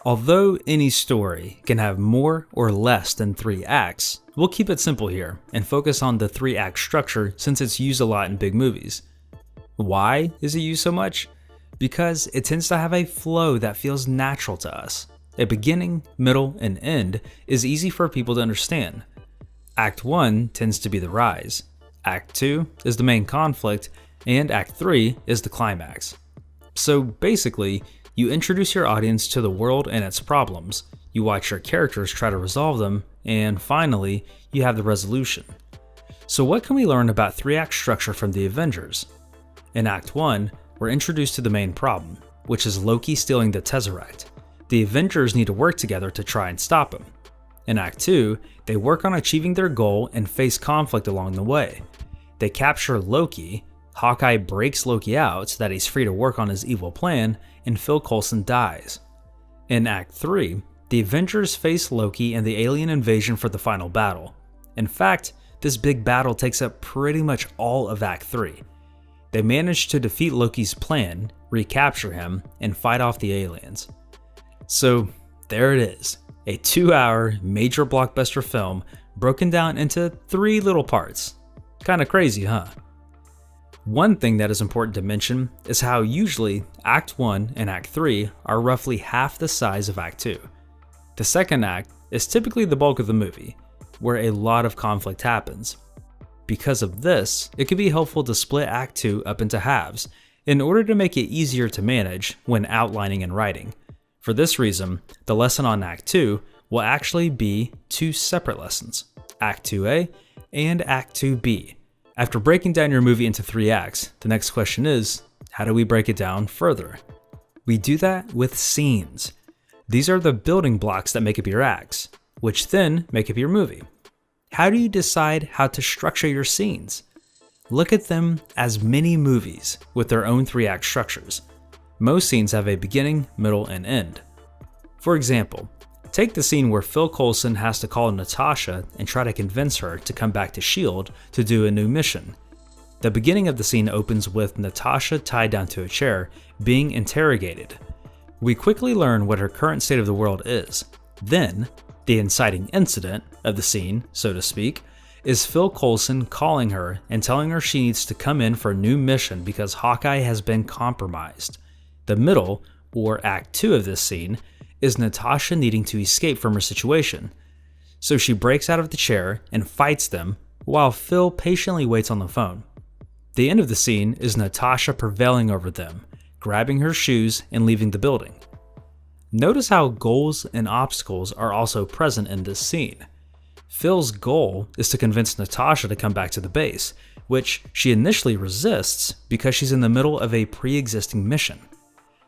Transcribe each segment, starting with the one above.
Although any story can have more or less than 3 acts, we'll keep it simple here and focus on the 3-act structure since it's used a lot in big movies. Why is it used so much? Because it tends to have a flow that feels natural to us. A beginning, middle, and end is easy for people to understand. Act 1 tends to be the rise, Act 2 is the main conflict, and Act 3 is the climax. So basically, you introduce your audience to the world and its problems, you watch your characters try to resolve them, and finally, you have the resolution. So what can we learn about 3-act structure from the Avengers? In Act 1, we're introduced to the main problem, which is Loki stealing the Tesseract. The Avengers need to work together to try and stop him. In Act 2, they work on achieving their goal and face conflict along the way. They capture Loki, Hawkeye breaks Loki out so that he's free to work on his evil plan, and Phil Coulson dies. In Act 3, the Avengers face Loki and the alien invasion for the final battle. In fact, this big battle takes up pretty much all of Act 3. They manage to defeat Loki's plan, recapture him, and fight off the aliens. So there it is, a 2-hour major blockbuster film broken down into 3 little parts. Kinda crazy, huh? One thing that is important to mention is how usually Act 1 and Act 3 are roughly half the size of Act 2. The second act is typically the bulk of the movie, where a lot of conflict happens. Because of this, it can be helpful to split Act 2 up into halves in order to make it easier to manage when outlining and writing. For this reason, the lesson on Act 2 will actually be 2 separate lessons, Act 2A and Act 2B. After breaking down your movie into 3 acts, the next question is, how do we break it down further? We do that with scenes. These are the building blocks that make up your acts, which then make up your movie. How do you decide how to structure your scenes? Look at them as mini movies with their own 3-act structures. Most scenes have a beginning, middle, and end. For example, take the scene where Phil Coulson has to call Natasha and try to convince her to come back to S.H.I.E.L.D. to do a new mission. The beginning of the scene opens with Natasha tied down to a chair, being interrogated. We quickly learn what her current state of the world is. Then, the inciting incident of the scene, so to speak, is Phil Coulson calling her and telling her she needs to come in for a new mission because Hawkeye has been compromised. The middle, or Act 2 of this scene, is Natasha needing to escape from her situation. So she breaks out of the chair and fights them while Phil patiently waits on the phone. The end of the scene is Natasha prevailing over them, grabbing her shoes and leaving the building. Notice how goals and obstacles are also present in this scene. Phil's goal is to convince Natasha to come back to the base, which she initially resists because she's in the middle of a pre-existing mission.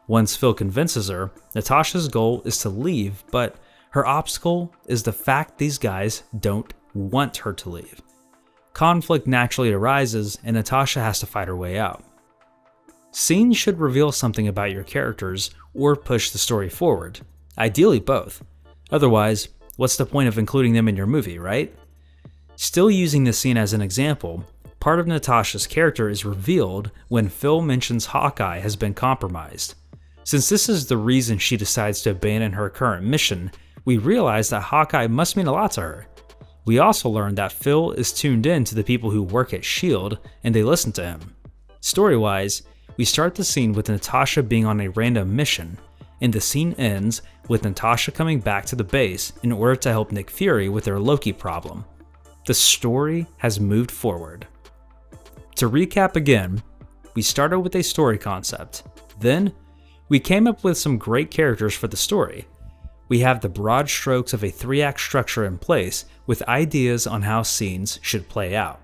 Once Phil convinces her, Natasha's goal is to leave, but her obstacle is the fact these guys don't want her to leave. Conflict naturally arises and Natasha has to fight her way out. Scenes should reveal something about your characters or push the story forward, ideally both. Otherwise, what's the point of including them in your movie, right? Still using this scene as an example, part of Natasha's character is revealed when Phil mentions Hawkeye has been compromised. Since this is the reason she decides to abandon her current mission, we realize that Hawkeye must mean a lot to her. We also learn that Phil is tuned in to the people who work at S.H.I.E.L.D. and they listen to him. Story-wise, we start the scene with Natasha being on a random mission, and the scene ends with Natasha coming back to the base in order to help Nick Fury with their Loki problem. The story has moved forward. To recap again, we started with a story concept. Then, we came up with some great characters for the story. We have the broad strokes of a 3-act structure in place with ideas on how scenes should play out.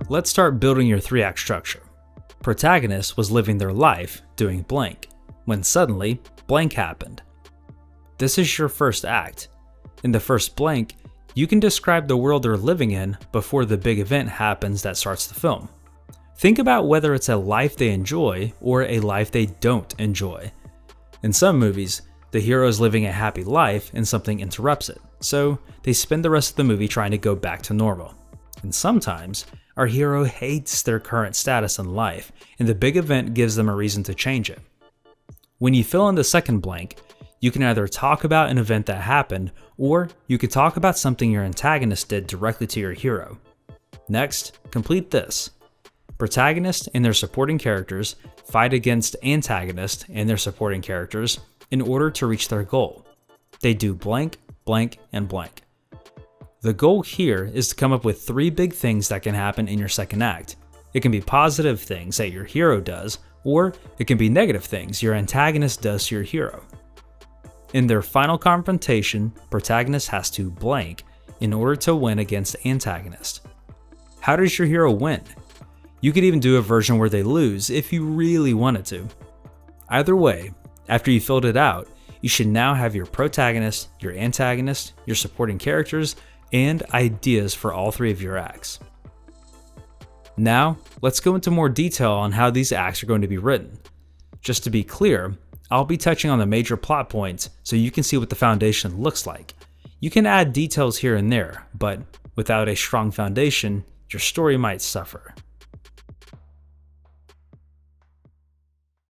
Let's start building your 3-act structure. Protagonist was living their life doing blank, when suddenly blank happened. This is your first act. In the first blank, you can describe the world they're living in before the big event happens that starts the film. Think about whether it's a life they enjoy or a life they don't enjoy. In some movies, the hero is living a happy life and something interrupts it, so they spend the rest of the movie trying to go back to normal. And sometimes, our hero hates their current status in life, and the big event gives them a reason to change it. When you fill in the second blank, you can either talk about an event that happened, or you could talk about something your antagonist did directly to your hero. Next, complete this. Protagonist and their supporting characters fight against antagonist and their supporting characters in order to reach their goal. They do blank, blank, and blank. The goal here is to come up with 3 big things that can happen in your second act. It can be positive things that your hero does, or it can be negative things your antagonist does to your hero. In their final confrontation, protagonist has to blank in order to win against antagonist. How does your hero win? You could even do a version where they lose if you really wanted to. Either way, after you filled it out, you should now have your protagonist, your antagonist, your supporting characters, and ideas for all 3 of your acts. Now, let's go into more detail on how these acts are going to be written. Just to be clear, I'll be touching on the major plot points so you can see what the foundation looks like. You can add details here and there, but without a strong foundation, your story might suffer.